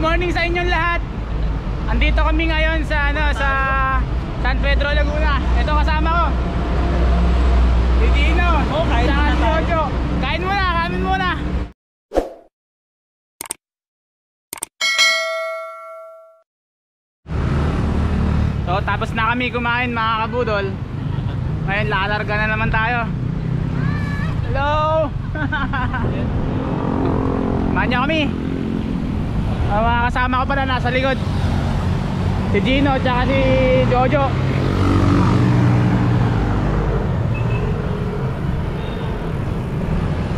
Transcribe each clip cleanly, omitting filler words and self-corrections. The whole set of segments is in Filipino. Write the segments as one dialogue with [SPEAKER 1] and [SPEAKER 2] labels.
[SPEAKER 1] morning sa inyong lahat. Andito kami ngayon sa sa San Pedro, Laguna. Ito kasama ko. Si Dino.
[SPEAKER 2] Kain muna tayo.
[SPEAKER 1] Kain muna, kain muna. So tapos na kami kumain mga kabudol. Ngayon lalarga na naman tayo. Hello. Manya kami. Mga kasama ko pala nasa likod. Si Gino at saka si Jojo.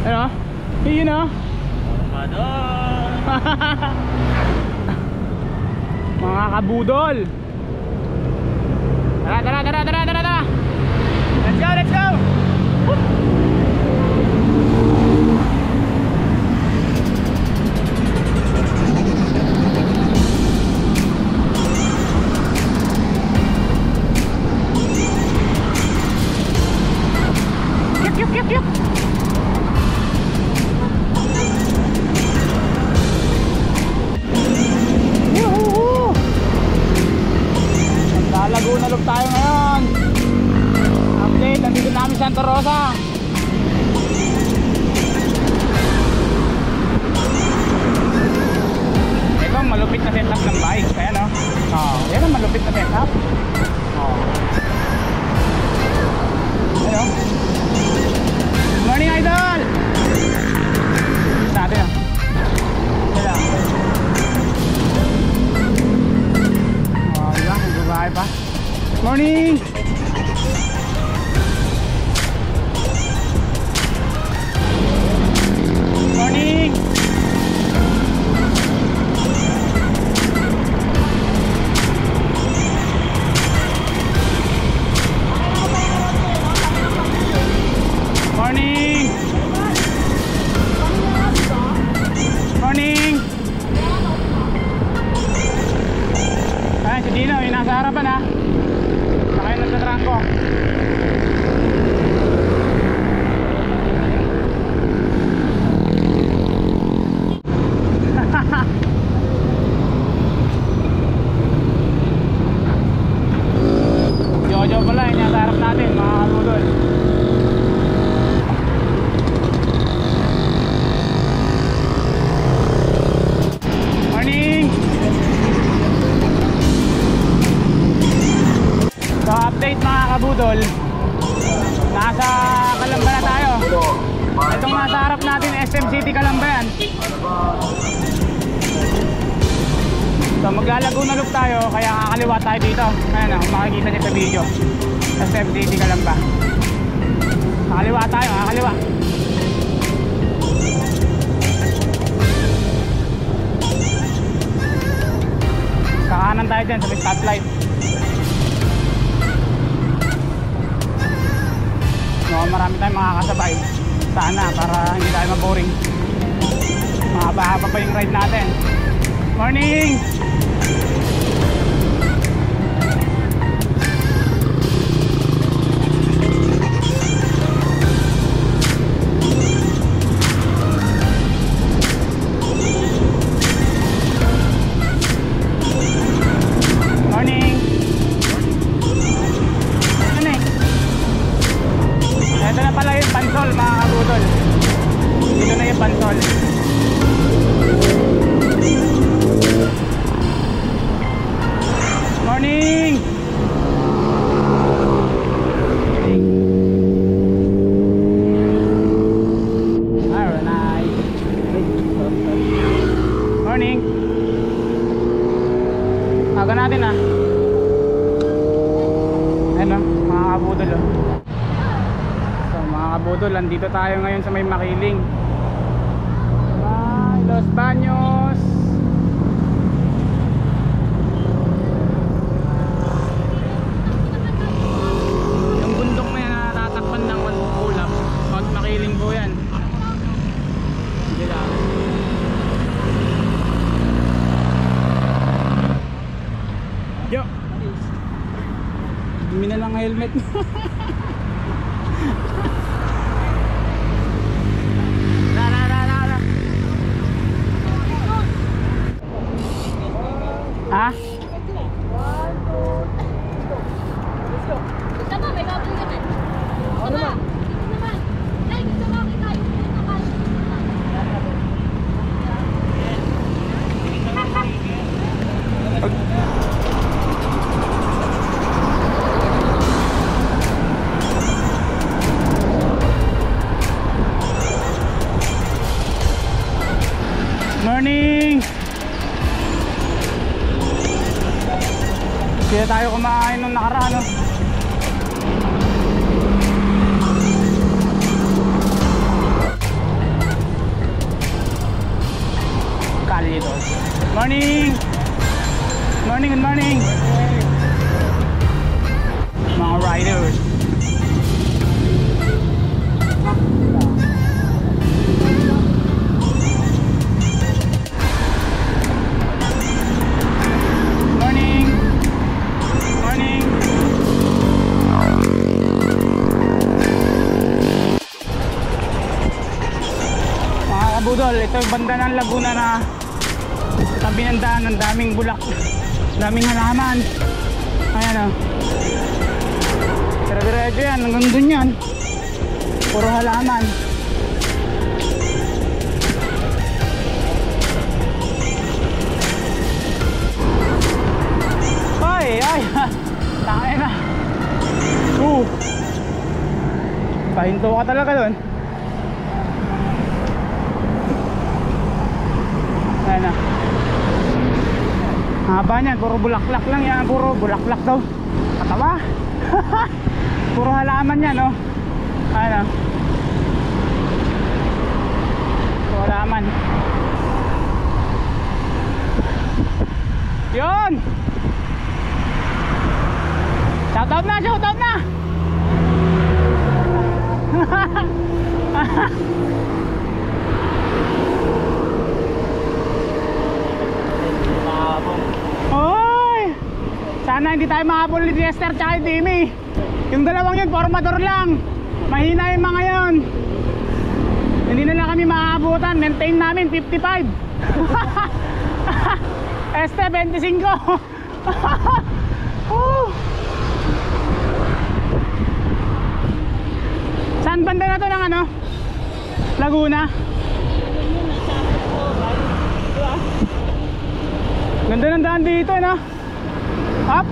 [SPEAKER 1] Ano? Yun o. Mga kabudol. Tara. Let's go. Yuk. Laguna Loop tayo ngayon. Update, nandito namin Santa Rosa. Ito ang malupit na setup ng bike. Kaya no? Yan ang malupit na setup. Ano? Good morning, idol! Sabi na. Kaya. Diba? Magbabahay pa. Morning! Morning! Morning! Morning! Ay, si Dino, yung nasa harapan ha. Saka yung nagtatrangko. Jojo pala, yung nasa harap natin, mga kabudol. So update mga kabudol, nasa Calamba na tayo. Itong nasa harap natin SM City Calamba yan. So maglalaguna loop tayo, kaya kakaliwa tayo dito. Ayan o, makikita niyo sa video, SM City Calamba. Kakaliwa tayo, kakaliwa. Kakanan tayo dyan sa may stoplight. Marami tayong makakasabay sana para hindi tayo maboring. Mahaba-haba pa yung ride natin. Morning! Morning! Ito na pala yung Pansol mga kabudol. Ito na yung Pansol. Morning! Alright. Morning! Aga natin ah. Ano mga kabudol oh. Mga kabudol, andito tayo ngayon sa may Makiling. Los Baños. Yung bundok na yan natatakpan ng ulap. Pag Makiling po yan. Hindi lang. Yo! Dumi na lang helmet mo. Hindi na tayo kumain nung nakaraan, no? Kali dito. Morning! Morning, good morning! Mga riders. Morning! Morning! Mga kabudol, ito yung banda ng Laguna na tabi ng daan, ang daming bulak, daming halaman. Ayan o. Dire-diretso yan, hanggang dun yan. Puro halaman. Ay, tayo na. Pahinto ka talaga dun. Ayan na. Haba niyan, puro bulaklak lang yan. Puro bulaklak daw. Katawa. Puro halaman yan, no? Ayan na. Puro halaman. Yun! Shoutout na, shoutout na! Oy! Sana hindi tayo makahabol ni Jester tsaka Timmy. Yung dalawang yun, formador lang. Mahina yung mga yun. Hindi na lang kami makakabutan. Maintain namin 55. Este 25. Saan banda na to ng ano? Laguna? Ganda ng daan dito, no? Up!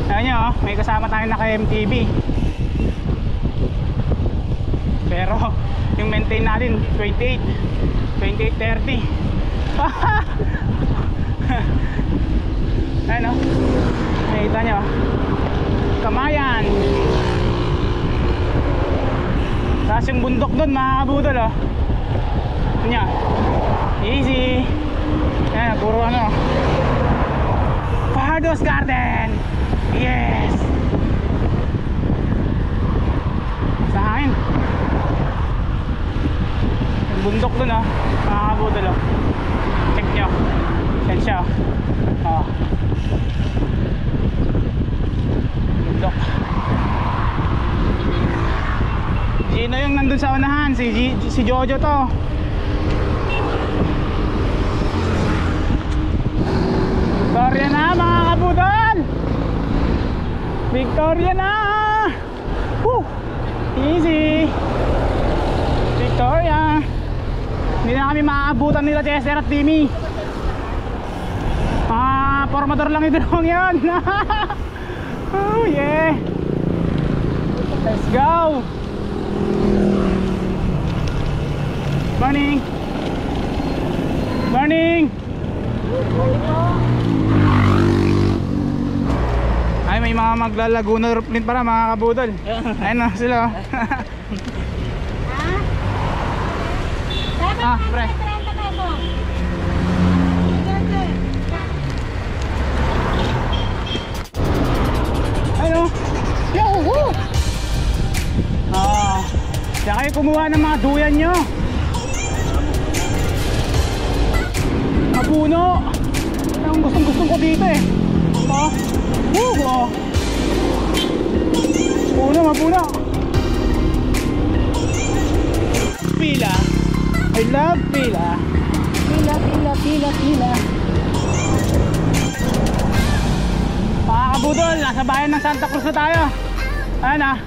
[SPEAKER 1] Ayan nyo, oh, may kasama tayo naka-MTB. Pero yung maintain natin 28, 28-30. Ayan o, nakita nyo, Kamayan. Tapos yung bundok doon mga kabudol, oh. Ayan, easy. Ayan, puro ano, Fajardo's Garden. Yes. Sa akin yung bundok dun, oh, mga kabudol, oh. Check nyo. Yan siya, oh. Bundok. Gino yung nandun sa unahan. Si Jojo to. Victoria na mga kabudol. Victoria na. Woo! Easy. Victoria. Hindi na kami makakabutan nila Chester at Timmy. Formador lang ito lang yun. Oh yeah. Let's go. Morning. Morning. Ay, may mga maglalaguna rin para mga kabudol. Ayun na sila. Pre. Ayun. Yo-hoo. Kaya kayo kumuha ng mga duyan nyo. Mapuno. Ang gustong ko dito eh. Mapuno. Pila. I love pila. Pila. Mga kabudol, nasa bayan ng Santa Cruz na tayo. Ayan na.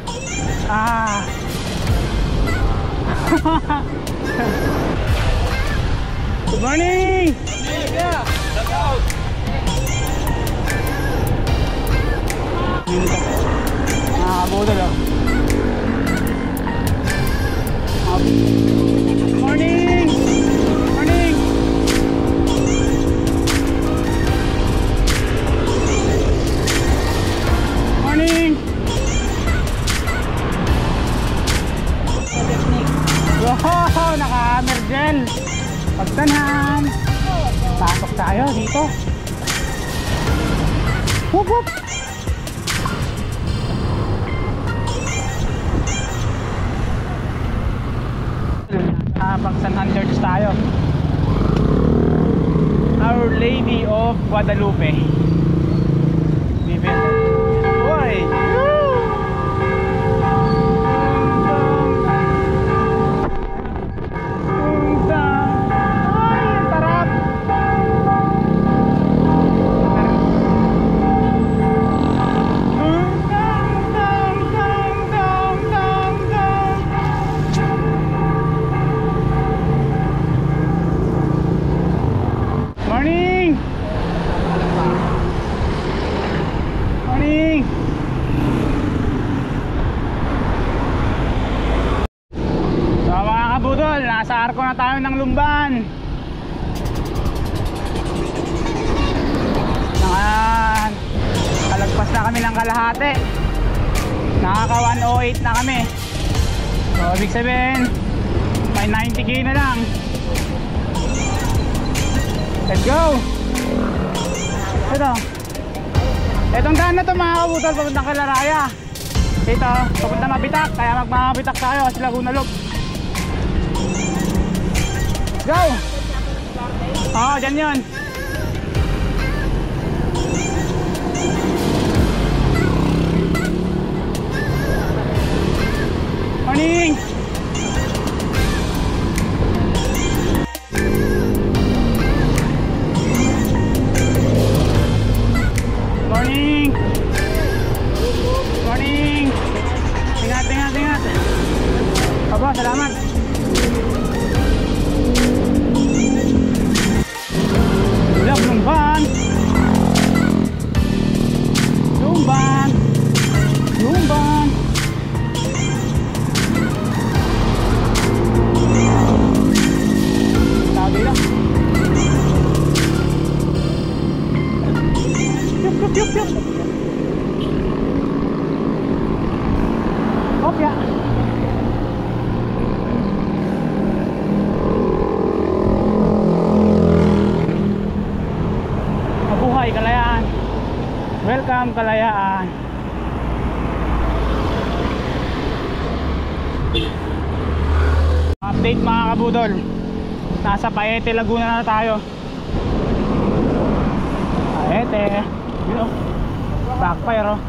[SPEAKER 1] Good morning. Yeah, look out. Mga kabudol, oh. tayo dito. Whoop whoop. Pang San Andres tayo. Our Lady of Guadalupe. Boy. Nasa arko na tayo ng Lumban. Kalagpas na kami ng kalahati. Nakaka 108 na kami. So ibig sabihin may 90k na lang. Let's go. Itong daan na to mga kabudol, papuntang Kalaraya. Ito, papunta Mabitak. Kaya magmabitak tayo kasi Laguna Loop. Go! Oo, dyan yun. Morning! Morning! Morning! Ingat! Aba, salamat! Lumban. Sabi lang. Yup. Opya. Kalayaan. Welcome Kalayaan. Update mga kabudol. Nasa Paete, Laguna na tayo. Paete. Backfire oh.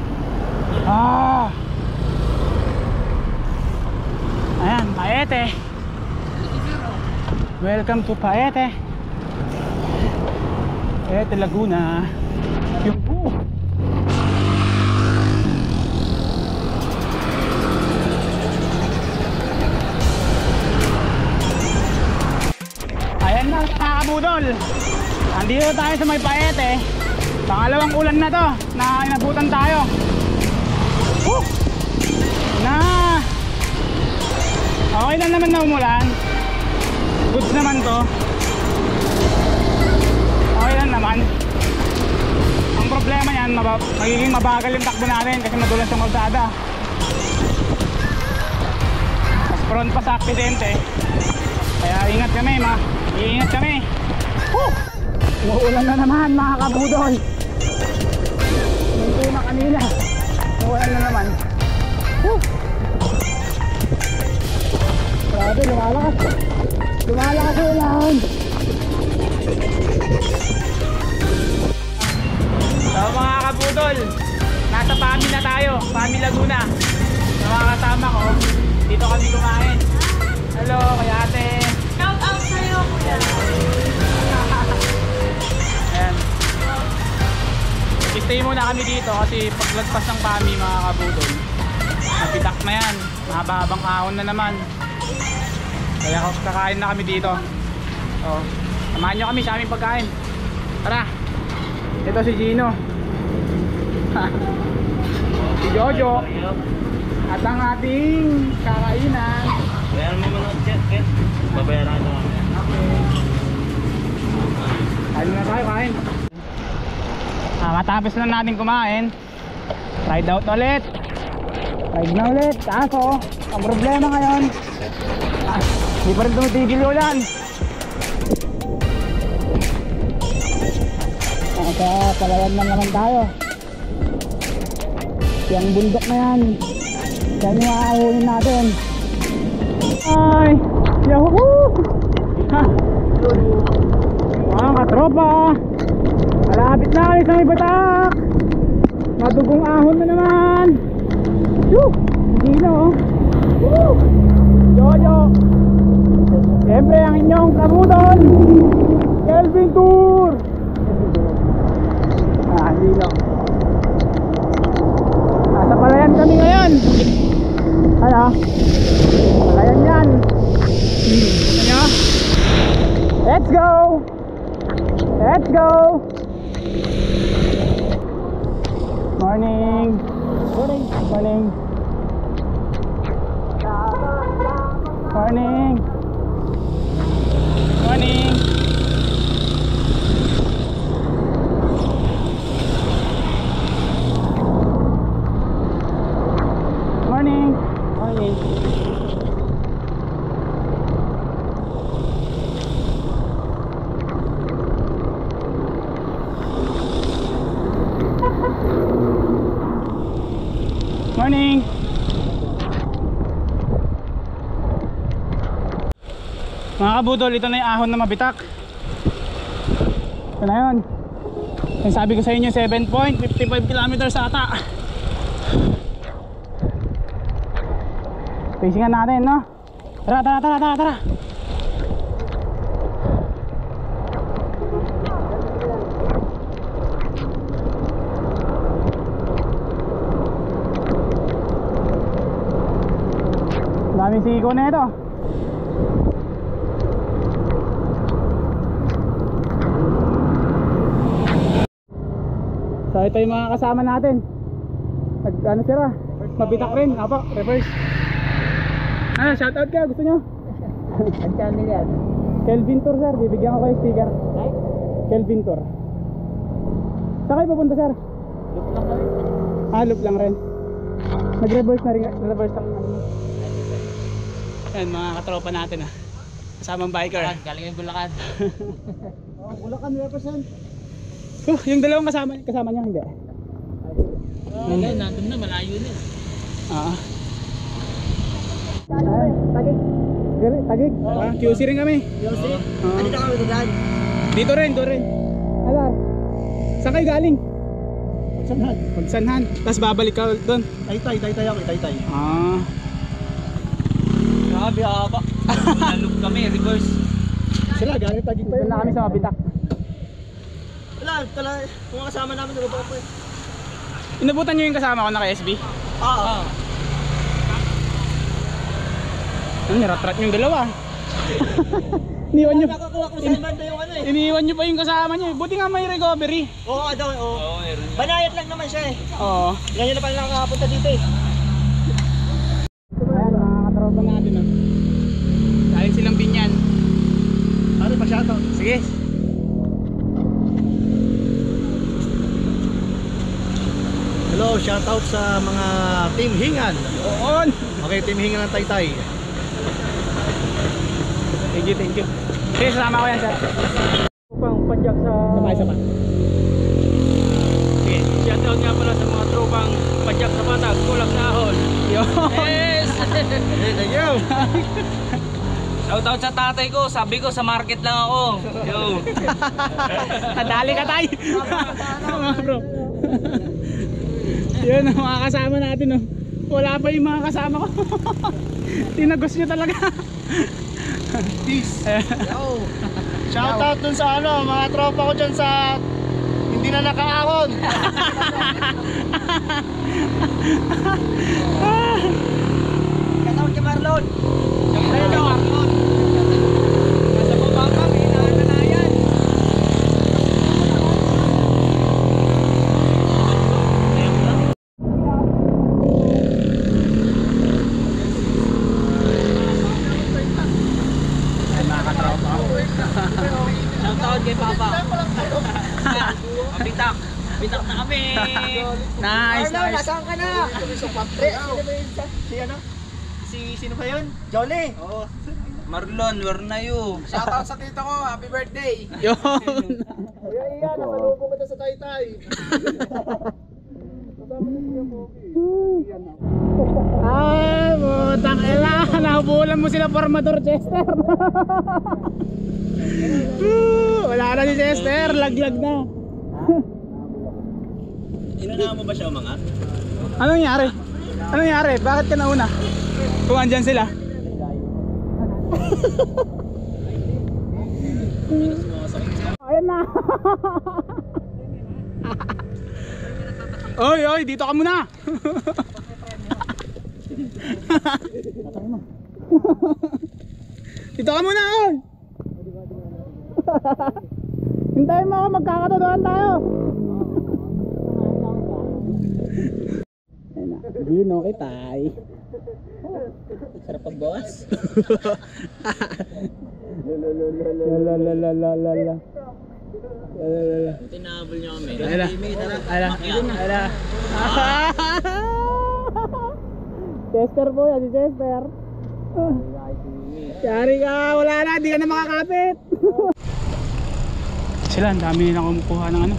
[SPEAKER 1] Ayan, Paete. Welcome to Paete. Paete, Laguna. Yung ayan na mga kabudol. Andito tayo sa may Paete. Pangalawang ulan na to na inabutan tayo. Okay lang naman na umulan. Goods naman to. Okay lang naman. Ang problema yan, magiging mabagal yung takbo natin kasi madulas yung kalsada. Mas prone pa sa aksidente. Kaya ingat kami, iingat kami. Uulan na naman mga kabudol. Hindi na kanina. Uulan na naman. Grabe, lumalakas. Lumalakas yung ulan. So mga kabudol, nasa Pami na tayo, Pami Laguna. Sa mga kasama ko, dito kami kumain. Hello, kaya ate.
[SPEAKER 2] Shout out sa'yo, kuya.
[SPEAKER 1] Ayan. Stay muna kami dito kasi paglagpas ng Pami mga kabudol, napitak na yan, mahabang ahon na naman. Kaya kakain na kami dito. So, samahan nyo kami sa aming pagkain. Tara. Ito si Gino. Si Jojo. At ang ating kakainan.
[SPEAKER 3] Bayaran mo muna chat, Ken. Babayaran ko kami.
[SPEAKER 1] Okay. Kain na tayo, kain. Matapos na natin kumain, ride out ulit. Ride na ulit. Kaso, ang problema ngayon, hindi pa rin tumitigil ulan. Kaya palayan lang naman tayo. Yung bundok na yan, yan yung aahunin natin. Ay! Yahoo! Mga katropa, malapit na kami sa may batak. Madugong ahon na naman. Woo! Hindi na oh. Woo! Jojo! Siyempre ang inyong kabudon, Kelvin Tour. Hindi na. Nasa palayan kami ngayon. Ano? Palayan yan. Ano? Let's go! Let's go! Morning! Morning! Morning! Morning! Morning! Morning! Morning! Morning! Mga kabudol, ito na yung ahon na mabitak. Ito na yun. Yung sabi ko sa inyo, 7.55 kilometers ata. Pacingan natin, no? Tara, tara, tara, tara, tara. Daming siko na ito. So ito yung mga kasama natin. Ano sila? Mabitak rin. Apo, reverse. Ano, shoutout ka, gusto nyo?
[SPEAKER 2] Ang channel yan.
[SPEAKER 1] Kelvin Tour sir, bibigyan ko kayo sticker. Kelvin Tour. Saan kayo pupunta sir?
[SPEAKER 2] Loop lang kami.
[SPEAKER 1] Loop lang rin. Nag-reverse na rin, reverse lang. Yan mga katropa natin kasamang biker.
[SPEAKER 2] Galing yung Bulacan.
[SPEAKER 1] Bulacan represent. Yung dalawang kasama niya hindi.
[SPEAKER 2] Ngayon, nandun na, malayo na.
[SPEAKER 1] Tagig. Tagig. QC rin kami.
[SPEAKER 2] QC? Dito kami tugan.
[SPEAKER 1] Dito rin. Alar. Saan kayo galing?
[SPEAKER 4] Pagsanhan.
[SPEAKER 1] Pagsanhan. Tapos babalik ka doon.
[SPEAKER 4] Taytay ako, taytay.
[SPEAKER 2] Grabe, haba. Naloop kami, reverse.
[SPEAKER 4] Sila, galing tagig pa
[SPEAKER 1] Doon
[SPEAKER 4] yun.
[SPEAKER 1] na kami sa Mabitak.
[SPEAKER 4] Wala, kung kasama namin, nagubak ko eh.
[SPEAKER 1] Inabutan nyo yung kasama ko na kay SB?
[SPEAKER 4] Oo.
[SPEAKER 1] Niratrat yung dalawa. Iniwan nyo.
[SPEAKER 4] Nakakuha ko sa banda yung ano eh.
[SPEAKER 1] Iniwan nyo pa yung kasama nyo. Buti nga may recovery.
[SPEAKER 4] Oo, daw, oo.
[SPEAKER 3] Oo, meron.
[SPEAKER 4] Banayat lang naman siya eh.
[SPEAKER 1] Oo.
[SPEAKER 4] Ganyan na pala nakakapunta dito eh.
[SPEAKER 1] Ayan mga katropa natin Dahil silang binyan.
[SPEAKER 4] Ano pa shoutout?
[SPEAKER 1] Sige.
[SPEAKER 4] Hello, shoutout sa mga Team Hingan.
[SPEAKER 1] On.
[SPEAKER 4] Okay, Team Hingan ng Taytay.
[SPEAKER 1] Thank you. Sige, sama ko yan sir.
[SPEAKER 4] Upang padyak sa...
[SPEAKER 1] Isa pa.
[SPEAKER 2] Okay, shoutout nga pala sa mga tropang padyak sa patag, kulak sa ahon.
[SPEAKER 1] Yun.
[SPEAKER 2] Yes!
[SPEAKER 4] Thank you.
[SPEAKER 2] Shoutout sa tatay ko, sabi ko sa market lang ako. Yo!
[SPEAKER 1] Nadali ka tayo. Mga bro. Yun ang mga kasama natin Wala pa yung mga kasama ko. Tinagos nyo talaga.
[SPEAKER 4] Peace. Yo. Shoutout dun sa mga tropa ko dyan sa hindi na nakaahon. Shoutout kay Marlon.
[SPEAKER 2] Siyempre, Marlon. Nasa baba kami, nakatanayan. Shoutout kay Papa. Bitak. Bitak na kami.
[SPEAKER 1] Nice.
[SPEAKER 4] Nasaan ka na? Si ano? Sino ba yun? Jolly. Oo.
[SPEAKER 2] Marlon, where na you?
[SPEAKER 5] Shoutout sa tito ko, happy birthday!
[SPEAKER 1] Yun.
[SPEAKER 4] Kuya Ian, nasalubong kita sa Taytay.
[SPEAKER 1] Ay, putang ina. Nahubulan mo sila Formador Chester. Wala na si Chester, laglag na.
[SPEAKER 3] Inunahan mo ba siya umangat?
[SPEAKER 1] Anong nangyari? Anong nangyari? Bakit ka nauna? Kung andyan sila. Ayan na. Oy, oy, dito ka muna. Dito ka muna, oy. Hintayin mo ako, magkakatodohan tayo. Dino kitay.
[SPEAKER 2] Sarap pagbawas.
[SPEAKER 1] Lalalala.
[SPEAKER 2] Tinabol niyo kami.
[SPEAKER 1] Ayla. Ayla. Ayla. Chester po yan, si Chester. Yari ka, wala na, di ka na makakapit. Sila, ang dami nilang kumukuha ng ano.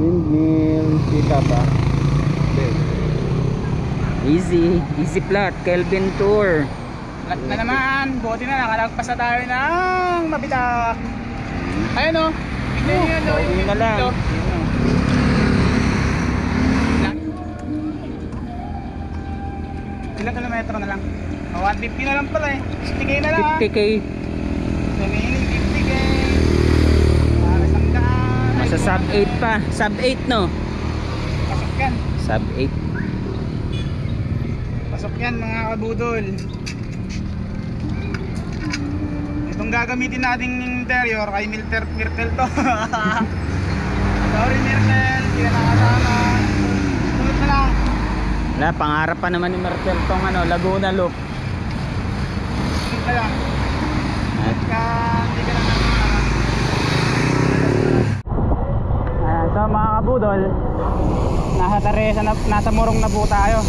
[SPEAKER 1] Windmill, kita ba?
[SPEAKER 2] Easy plot, Kelvin Tour.
[SPEAKER 1] Lat na naman, buti na nakalagpas na tayo ng mabitak. Ayun o.
[SPEAKER 2] Pauwi na lang.
[SPEAKER 1] Ilang kilometro na lang? 150 na lang pala eh. 50k na lang.
[SPEAKER 2] 50k.
[SPEAKER 1] Remaining 50k. Para isang daan.
[SPEAKER 2] Nasa sub 8 pa. Sub 8 no?
[SPEAKER 1] Pasok yan.
[SPEAKER 2] Sub 8.
[SPEAKER 1] Pasok yan mga kabudol. Itong gagamitin nating interior kay Myrtle to. Sorry Myrtle, hindi ka nakasama. Tulot na lang.
[SPEAKER 2] Wala, pangarap pa naman ni Martel tong ano, Laguna Loop.
[SPEAKER 1] Tulot na lang. At hindi ka lang nakasama. So mga kabudol, nasa Teresa na, nasa Morong na po tayo.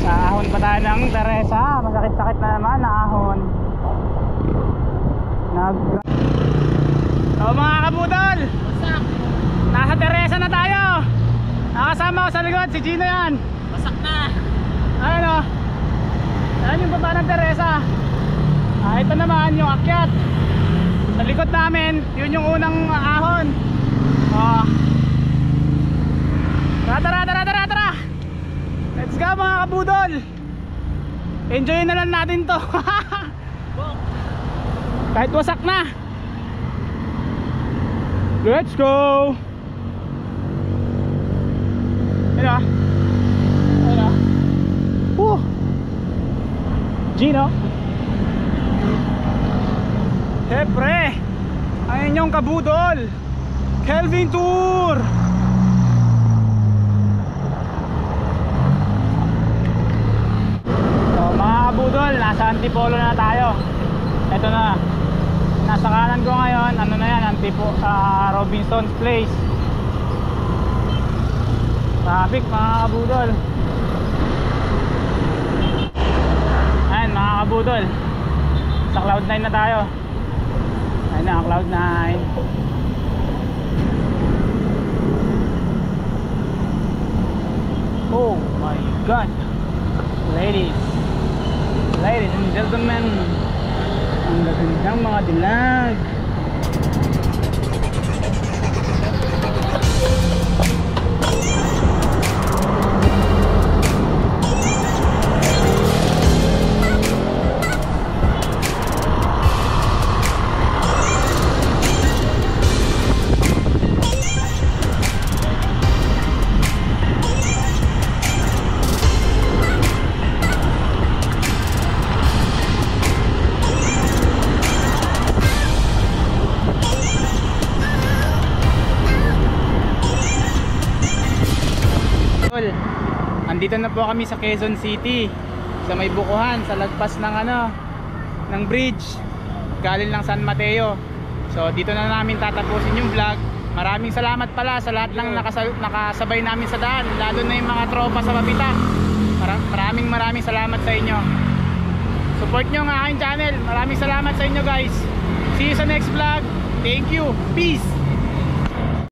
[SPEAKER 1] Sa ahon pa tayo ng Teresa. Masakit-sakit na naman na ahon. So mga kabudol, nasa Teresa na tayo. Nakasama ko sa likod si Gino yan.
[SPEAKER 2] Basak na.
[SPEAKER 1] Ayun o. Ayan yung baba ng Teresa. Ito naman yung akyat. Sa likod namin, yun yung unang ahon. Tara. Let's go mga kabudol. Enjoy na lang natin to. Kahit wasak na. Let's go. Ayun. Gino. Siyempre, ang inyong kabudol, Kelvin Tour. Mga kabudol, nasa Antipolo na tayo. Ito na. Nasa kanan ko ngayon, ano na yan, Robinson's Place. Traffic mga kabudol. Ayan mga kabudol, sa Cloud 9 na tayo. Ayan na, Cloud 9. Oh my God. Ladies and gentlemen, Ang gagandang mga dilag. Andito na po kami sa Quezon City, sa may Bukuhan, sa lagpas ng ng bridge galing ng San Mateo. So dito na namin tatapusin yung vlog. Maraming salamat pala sa lahat ng nakasabay namin sa daan, lalo na yung mga tropa sa Mapita. Maraming salamat sa inyo. Support nyo ang aking channel. Maraming salamat sa inyo guys. See you sa next vlog. Thank you. Peace.